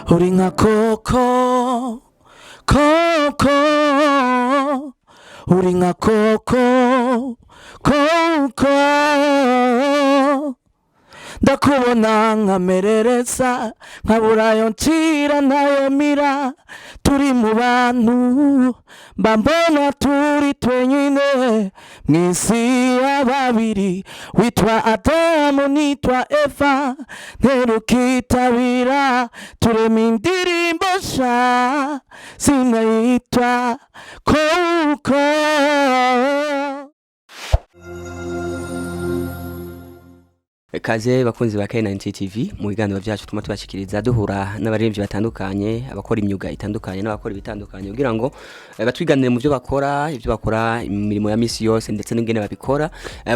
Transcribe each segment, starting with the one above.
uri nka koko koko uri nka koko koko ndakubona nkamerereza nkaburayo ncira nayo mira turi mu bantu mbambona turi twenyine mw'isi ya babiri witwa Adamu nitwa Eva nterukitabira turema indirimbo sha sinayitwa koko. Kaze bakunzi ba K90 TV mu biganiro byacu tuma tubashikiriza duhura n'abaririmbyi batandukanye abakora imyuga itandukanye n'abakora bitandukanye kugira ngo batwiganire mu byo bakora imirimo ya misi yose ndetse n'ingene babikora.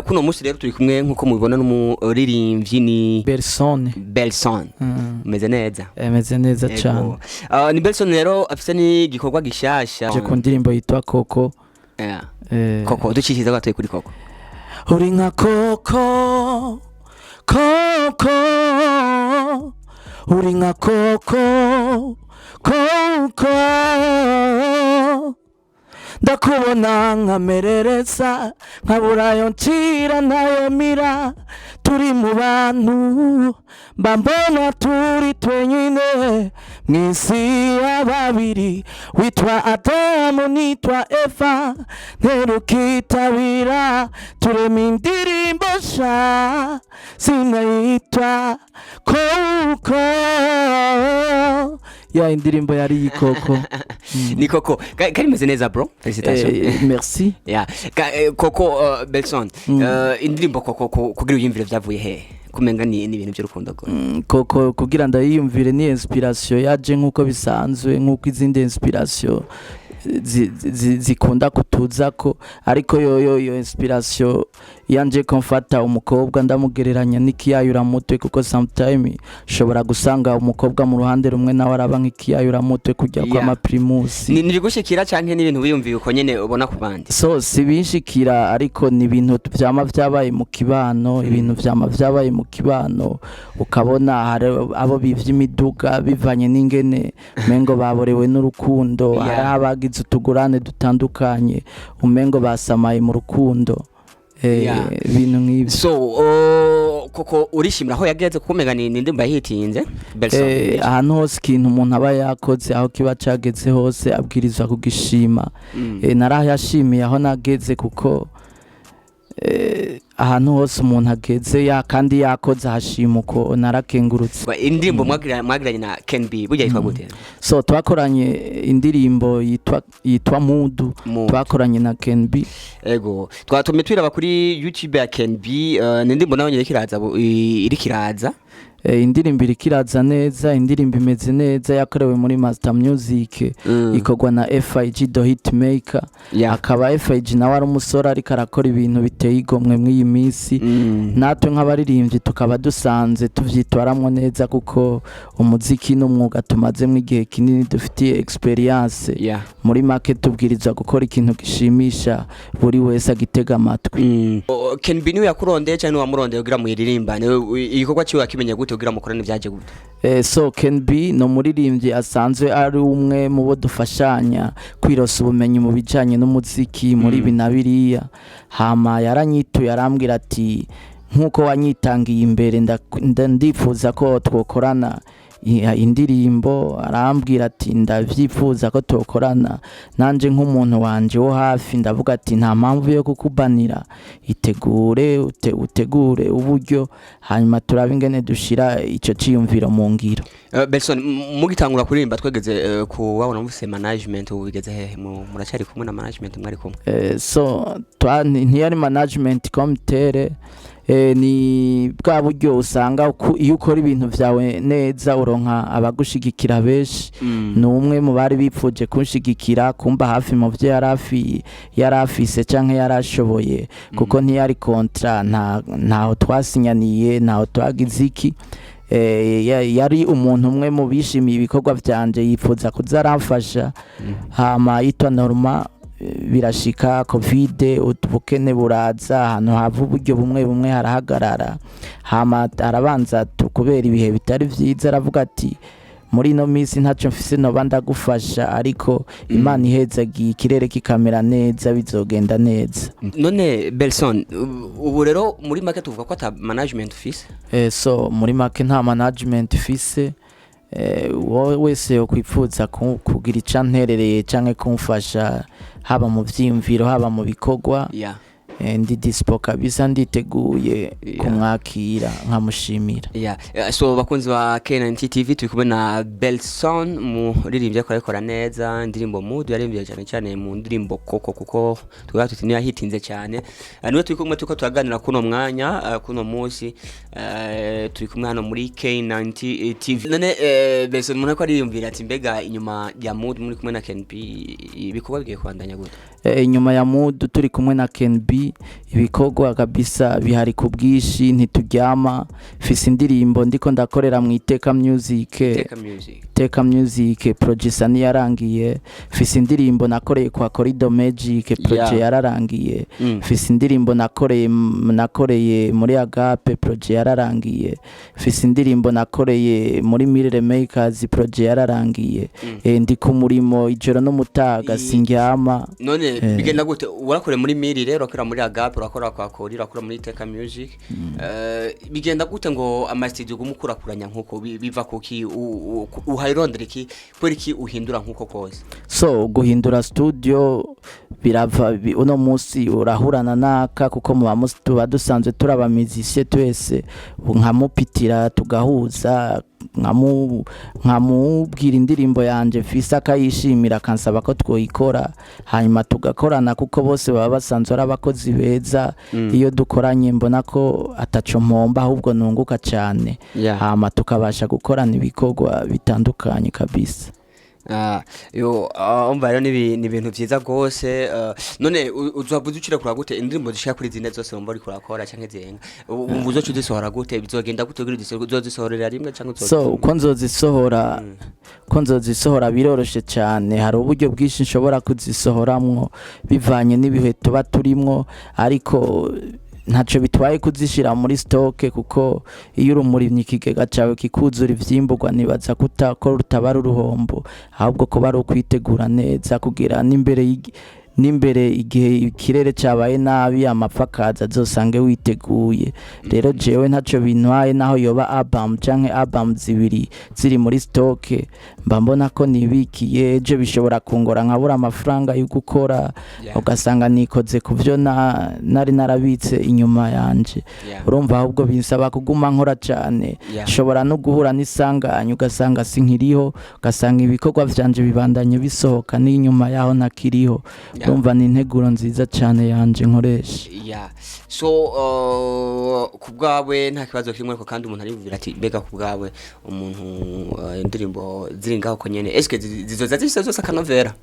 Kuno munsi rero turi kumwe nkuko mubibona n'umuririmvyi ni Belon. Meze neza? Meze neza cyane. Ni Belon rero afise ni gikorwa gishasha je ku ndirimbo yitwa Koko. Koko ducishiza gatoye kuri Koko. Uri nka koko koko uri nka koko koko ndakubona nkamerereza nkaburayo ncira nayo mira turi mu bantu mbambona turi twenyine mw'isi ya babiri witwa Adamu nitwa Eva nterukitabira turema indirimbo sha sinayitwa koko. Ya indirimbo yari Koko. Ni Koko. Kari meze neza bro. Félicitations. Merci. Ya. Koko Belon. Indirimbo Koko kugira uyimvire vyavuye he? Kumenga ni ibintu by'urukundo go. Koko kugira ndayiyumvire ni inspiration yaje nkuko bisanzwe nkuko izindi inspiration zikunda kutuzako ariko yo inspiration yanje komfata umukobwa ndamugereranya n'ikiyayura mutwe kuko sometime shobora gusanga umukobwa mu ruhande rumwe nawe araba nk'ikiyayura mutwe kujya kwa maprimus. Ni bigushikira canke n'ibintu wiyumviye uko nyene ubona ku bandi? So sibinshikira ariko ni ibintu vyama vyabaye mu kibano, ibintu vyama vyabaye mu kibano ukabona hari abo bivye imiduga bivanye n'ingene mengo baborewe n'urukundo hari abagize utugurane dutandukanye umengo basamaye mu rukundo. Ibintu nk'ibi. So Koko urishimira aho yageze kumenga ni ndimba hitinze Belon. Ahantu hose ikintu umuntu aba yakoze aho kiba cageze hose abwirizwa kugishima. Narayashimiye aho nageze kuko ahantu hose umuntu ageze kandi yakoze hashima uko narakengurutse. Indirimbo mwagiranye na K90 burya yitwa gute? So twakoranye indirimbo yitwa Mudu twakoranye na K90. Ego twatume twiraba kuri YouTube ya K90 n'indirimbo nayo irikiraza. Indirimbo irikiraza neza, indirimbo imeze neza yakorewe muri Master Music ikorwa na FIG the Hitmaker. Akaba FIG nawe ari umusore ariko arakora ibintu biteye igomwe mw'iyi minsi. Natwe nk'abaririmbyi tukaba dusanze tuvyitwaramwo neza kuko umuziki n'umwuga tumazemo igihe kinini dufitiye experience. Muri make tubwirizwa gukora ikintu gishimisha buri wese agitega amatwi. K90 niwe yakurondeye cyane wamurondeye kugira mu iririmbane igikorwa cyo yakimenya gute kugira mukorane byaje gute? So K90 no muririmbyi asanzwe ari umwe mu bo dufashanya kwirosa ubumenyi mu bijanye n'umuziki muri binabiriya. Hama yaranyituye arambwira ati nkuko wanyitangiye imbere ndifuza ko twokorana indirimbo. Arambwira ati ndavyifuza ko tokorana nanje nk'umuntu wanje wo hafi ndavuga ati nta mpamvu yo kukubanira utegure uburyo hanyuma turabe ingene dushira ico ciyumviro mu ngiro. Belon mugitangura kuririmba twegeze kubabona mufise management ubigeze hehe muracari kumwe na management mwari kumwe? So ntiyari management committee ni bwa buryo usanga iyo ukora ibintu vyawe neza uronka abagushigikira benshi. Ni umwe mu bari bipfuje kunshigikira kumba hafi mu byo yarafise canke yarashoboye kuko ntiyari kontra ntaho twasinyaniye ntaho twagize iki. Yari umuntu umwe mu bishimiye ibikorwa vyanje yifuza kuzaramfasha. Hama yitwa Norma birashika covid ubukene buraza ahantu hava uburyo bumwe harahagarara hama arabanza kubera ibihe bitari vyiza aravuga ati muri no minsi ntacyo mfise no bandagufasha ariko Imana ihezagiye ikirere kikamera neza bizogenda neza. None Belson ubu rero muri make tuvuga ko ata management ufise? So muri make nta management ufise. Wowe wese yokwipfuza kugira icanterereye canke kumfasha haba mu vyimviro haba mu bikorwa. Ndi dispo kabisa nditeguye kumwakira nkamushimira. So bakunzi ba K90 TV turi kumwe na Belson umuririmvyi akora neza indirimbo mood yaririmbye cyane cyane mu ndirimbo koko kuko twaba tuti niya hitinze cyane. Niwe turi kumwe tuko turaganira kuno mwanya kuno munsi turi kumwe hano muri K90 TV. None Belson muna ko ariyumvira ati mbega inyuma ya mood muri kumwe na KNB ibikorwa bigiye kwandanya gute? Inyuma ya mood turi kumwe na KNB ibikorwa kabisa bihari kubwishi ntituryama. Fise indirimbo ndiko ndakorera mu Iteka Music producer ni yarangiye. Fise indirimbo nakoreye kwa Corridor Magic project yararangiye. Fise indirimbo nakoreye muri Agape project yararangiye. Fise indirimbo nakoreye muri Mirror Makers project yararangiye. Ndi ku murimo ijoro no mutaga singyama. None bigenda gute urakore muri Mirror rero akora muri Agape urakora kwa Kuri urakora muri Iteka Music bigenda gute ngo amastudio gumukurakuranya nkuko biva kuki uhayirondereki kweriki uhindura nkuko kose? So guhindura studio birava uno munsi urahurana naka kuko mu bamusi tuba dusanzwe turaba musicien twese nkamupitira tugahuza nkamubwira indirimbo yanje fisa akayishimira kansaba ko twoyikora hanyuma tugakorana kuko bose baba basanzwe ari abakozi beza. Iyo dukoranye mbona ko ataco mpomba ahubwo nunguka cyane hama tukabasha gukorana ibikorwa bitandukanye kabisa. Umva rero ni ibintu byiza gose. None uzavuze ucira kura gute indirimbo zishaka kuri zine zose umva uri kurakora canke zenga umvuzo cyuzisohora gute bizogenda gute kuri uzozisohorera rimwe canke so uko nzozisohora biroroshe cyane. Hari uburyo bwinshi nshobora kuzisohoramwo bivanye n'ibihe tuba turimwo ariko ntaco bitwaye kuzishira muri stock kuko iyo urumurimye ikigega cawe kikuzura ivyimburwa nibaza kutakora utabara uruhombo ahubwo ko bari ukwitegura neza kugira n'imbere igihe ikirere cabaye nabi amapfakaza azosange witeguye. Rero jewe ntaco bintwaye naho yoba album canke album zibiri ziri muri stock mba mbona ko nibikiye ejo bishobora kungora nkabura amafaranga yo gukora ugasanga nikoze kuvyo nari narabitse inyuma yanje. Urumva ahubwo binsaba kuguma nkora cyane shobora no guhura n'isanganya ugasanga sinkiriho ugasanga ibikorwa vyanje bibandanye bisohoka n'inyuma yaho nakiriho. Urumva ni integuro nziza cyane yanje nkoresha. So kubwawe nta kibazo kimwe ko kandi umuntu arivira ati bega kubwawe umuntu indirimbo ziringaho ko nyene eske zizoza zifise zose akanovera?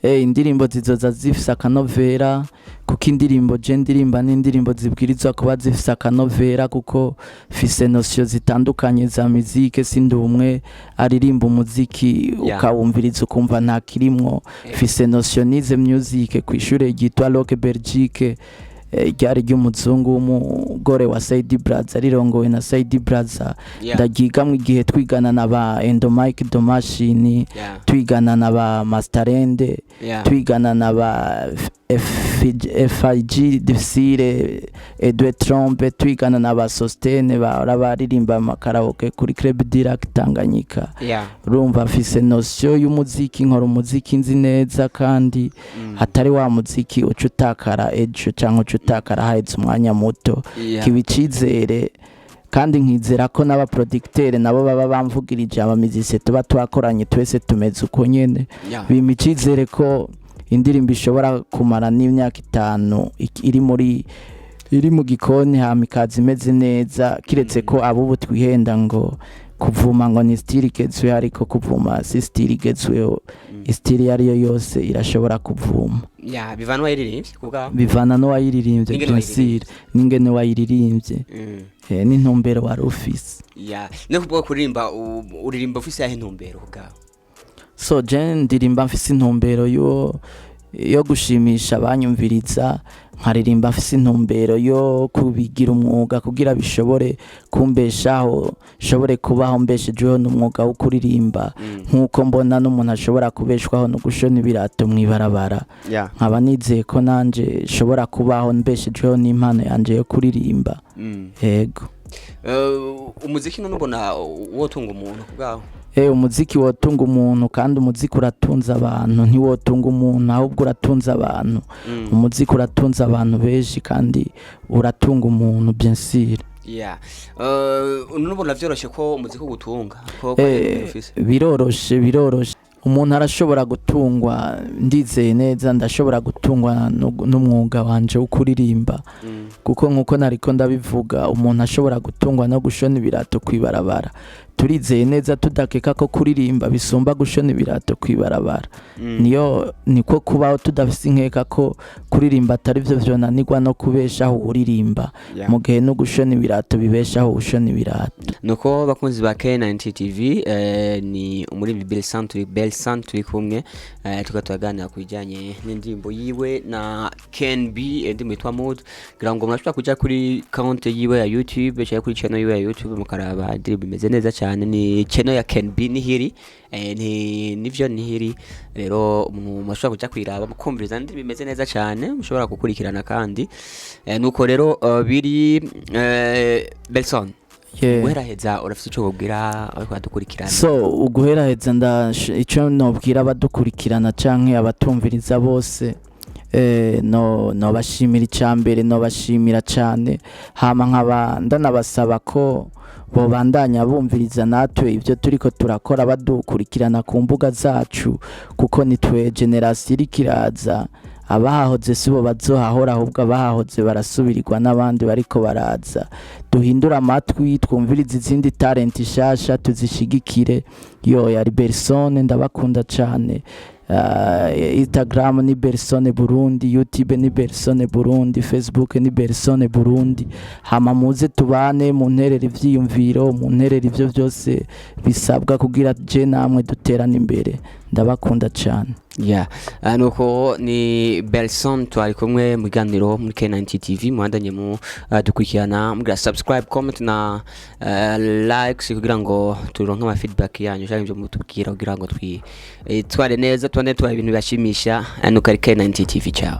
Indirimbo zizoza zifise akanovera kuko indirimbo je ndirimba n'indirimbo zibwirizwa kuba zifise akanovera kuko fise notion zitandukanye za musique sindumwe aririmba umuziki ukawumviriza ukumva nta kirimwo. Fise notionize musique kwishure ryitwa Rock Belgique ryari ry'umuzungu w'umugore wa Saidi Braza rirongowe na Saidi Braza. Ndagigamwe igihe twigana na ba Endomike do Machine twigana na ba Masterende twigana na ba FIG Difficile Edouard Trompe twigana na ba Sostene baririmba makaraoke kuri Club Direct Tanganyika. Urumva fise notion y'umuziki nkora umuziki nzi neza kandi hatari wa muziki ucutakara ejo canke ucutakara haheze umwanya muto kibicizere kandi nkizera ko n'aba producteur nabo baba bamvugirije abamizise tuba twakoranye twese tumeze uko nyene bimicizere ko indirimbo ishobora kumara n'imyaka 5 iri mu gikoni hamikazi imeze neza kiretse ko abubu twihenda ngo kuvuma ngo ni style igezwe ariko kuvuma si style igezwe style yariyo yose irashobora kuvuma. Bivana wayiririmbye kubwa bivana no wayiririmbye byensire n'ingene wayiririmbye n'intumbero wa office. Ne kubwa kuririmba uririmba office ya intumbero kubwa? So je ndirimba mfise intumbero yo gushimisha abanyumviriza nkaririmba afise intumbero yo kubigira umwuga kugira bishobore kumbeshaho shobore kubaho mbeshejeho n'umwuga wo kuririmba nkuko mbona n'umuntu ashobora kubeshwaho no gushona ibirato mwibarabara nkaba nizeye ko nanje shobora kubaho mbeshejeho n'impano yanje yo kuririmba yego umuziki none ubona wotunga umuntu kubwaho umuziki wotunga umuntu kandi umuziki uratunza abantu ntiwotunga umuntu ahubwo uratunza abantu umuziki uratunza abantu benshi kandi uratunga umuntu bien sûr nubona vyoroshe ko umuziki ugutunga biroroshe umuntu arashobora gutungwa ndizeye neza ndashobora gutungwa n'umwuga wanje wo kuririmba kuko nkuko nariko ndabivuga umuntu ashobora gutungwa no gushona ibirato kwibarabara turizeye neza tudakeka ko kuririmba bisumba gushona ibirato kwibarabara niko kubaho tudafise inkeka ko kuririmba atari byo vyonanirwa no kubeshaho uririmba mu gihe no gushona ibirato bibeshaho ushona ibirato nuko bakunzi ba K90 TV ni umuririmvyi Belon turi kumwe tukatuganira kubijanye n'indirimbo yiwe na KNB indirimbo yitwa Mood kugira ngo murashobora kuja kuri account yiwe ya YouTube cyangwa kuri channel yiwe ya YouTube mukaraba indirimbo imeze neza cyane ni channel ya KNB nihiri nivyo nihiri rero mushobora kuja kwiraba mukumviriza indirimbo imeze neza cyane mushobora gukurikirana kandi nuko rero biri Belon guheraheza urafite ico kubwira ariko adukurikirana uguheraheza ico nobwira abadukurikirana canke abatumviriza bose no bashimira icambere no bashimira cane hama nkaba ndanabasaba ko bobandanya bumviriza natwe ivyo turiko turakora badukurikirana ku mbuga zacu kuko nitwe generation irikiraza abahahoze sibo bazohahora ahubwo abahahoze barasubirirwa n'abandi bariko baraza duhindura amatwi twumviriza izindi talent shasha tuzishigikire yari Belon ndabakunda cane Instagram ni Belon Burundi, YouTube ni Belon Burundi, Facebook ni Belon Burundi. Hama muze tubane mu nterera ivyiyumviro mu nterera ivyo byose bisabwa kugira je namwe duterana imbere ndabakunda cyane nuko ni Belon twari kumwe mu ganiro muri K90 TV muhandanye mu dukurikirana mugira subscribe comment na likes kugira ngo turonke ama feedback yanyu cyangwa ibyo mutubwira kugira ngo tware neza twane twari ibintu bashimisha nuko ari K90 TV ciao.